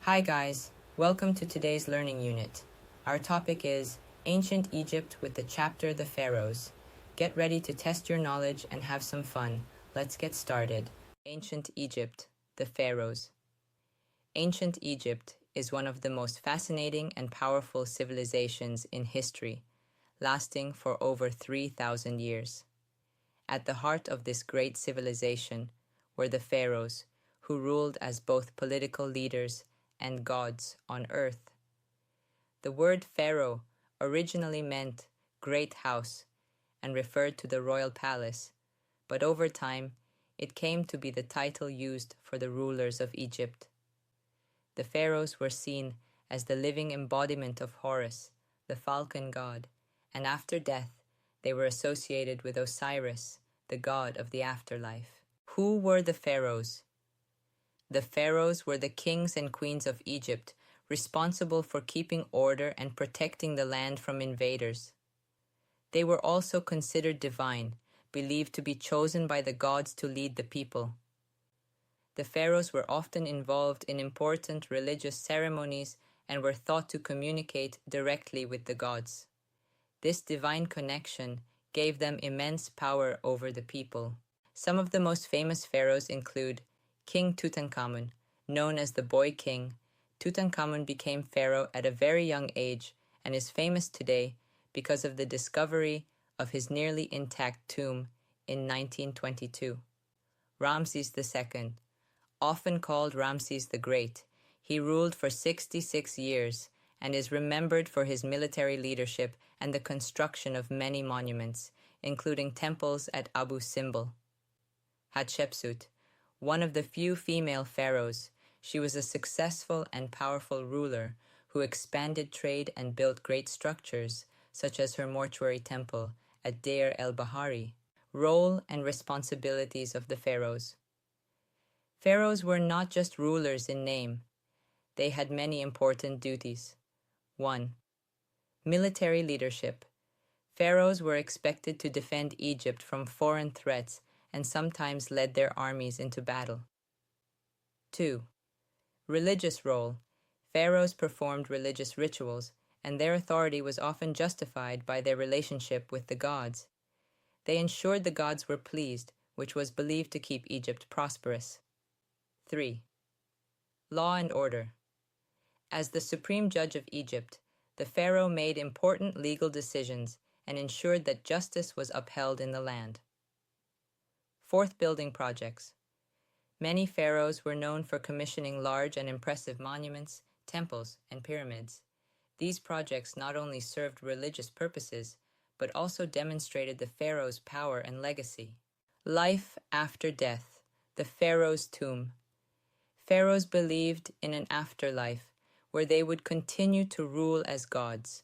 Hi guys, welcome to today's learning unit. Our topic is Ancient Egypt with the chapter The Pharaohs. Get ready to test your knowledge and have some fun. Let's get started. Ancient Egypt, the Pharaohs. Ancient Egypt is one of the most fascinating and powerful civilizations in history, lasting for over 3,000 years. At the heart of this great civilization were the pharaohs, who ruled as both political leaders and gods on earth. The word pharaoh originally meant great house and referred to the royal palace, but over time it came to be the title used for the rulers of Egypt. The pharaohs were seen as the living embodiment of Horus, the falcon god, and after death they were associated with Osiris, the god of the afterlife. Who were the pharaohs? The pharaohs were the kings and queens of Egypt, responsible for keeping order and protecting the land from invaders. They were also considered divine, believed to be chosen by the gods to lead the people. The pharaohs were often involved in important religious ceremonies and were thought to communicate directly with the gods. This divine connection gave them immense power over the people. Some of the most famous pharaohs include King Tutankhamun, known as the Boy King. Tutankhamun became pharaoh at a very young age and is famous today because of the discovery of his nearly intact tomb in 1922. Ramses II, often called Ramses the Great, he ruled for 66 years and is remembered for his military leadership and the construction of many monuments, including temples at Abu Simbel. Hatshepsut, one of the few female pharaohs, she was a successful and powerful ruler who expanded trade and built great structures, such as her mortuary temple at Deir el-Bahari. Role and responsibilities of the pharaohs. Pharaohs were not just rulers in name. They had many important duties. 1. Military leadership. Pharaohs were expected to defend Egypt from foreign threats and sometimes led their armies into battle. 2. Religious role. Pharaohs performed religious rituals, and their authority was often justified by their relationship with the gods. They ensured the gods were pleased, which was believed to keep Egypt prosperous. 3. Law and order. As the supreme judge of Egypt, the pharaoh made important legal decisions and ensured that justice was upheld in the land. 4th, building projects. Many pharaohs were known for commissioning large and impressive monuments, temples, and pyramids. These projects not only served religious purposes, but also demonstrated the pharaoh's power and legacy. Life after death, the pharaoh's tomb. Pharaohs believed in an afterlife where they would continue to rule as gods.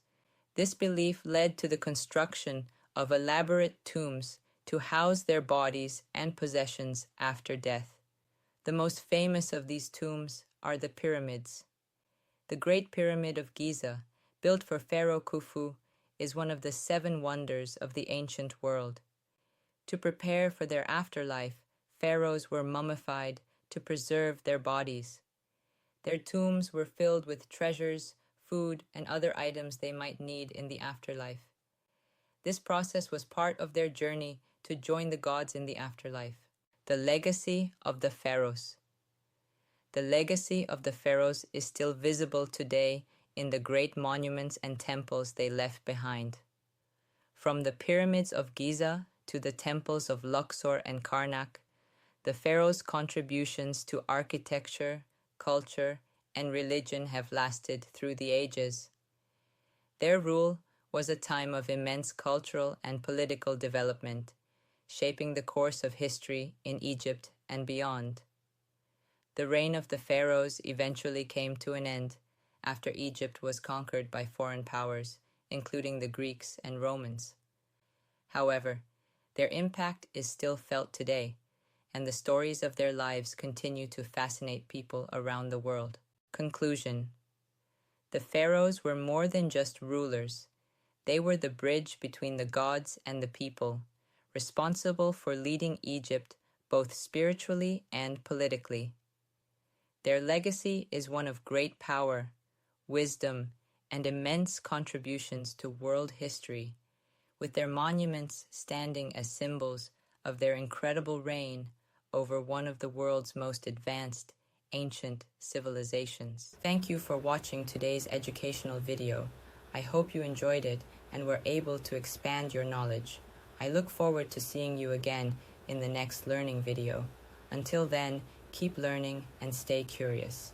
This belief led to the construction of elaborate tombs to house their bodies and possessions after death. The most famous of these tombs are the pyramids. The Great Pyramid of Giza, built for Pharaoh Khufu, is one of the 7 wonders of the ancient world. To prepare for their afterlife, pharaohs were mummified to preserve their bodies. Their tombs were filled with treasures, food, and other items they might need in the afterlife. This process was part of their journey to join the gods in the afterlife. The legacy of the pharaohs. The legacy of the pharaohs is still visible today in the great monuments and temples they left behind. From the pyramids of Giza to the temples of Luxor and Karnak, the pharaohs' contributions to architecture, culture, and religion have lasted through the ages. Their rule was a time of immense cultural and political development, shaping the course of history in Egypt and beyond. The reign of the pharaohs eventually came to an end after Egypt was conquered by foreign powers, including the Greeks and Romans. However, their impact is still felt today, and the stories of their lives continue to fascinate people around the world. Conclusion. The pharaohs were more than just rulers. They were the bridge between the gods and the people, responsible for leading Egypt both spiritually and politically. Their legacy is one of great power, wisdom, and immense contributions to world history, with their monuments standing as symbols of their incredible reign over one of the world's most advanced, ancient civilizations. Thank you for watching today's educational video. I hope you enjoyed it and were able to expand your knowledge. I look forward to seeing you again in the next learning video. Until then, keep learning and stay curious.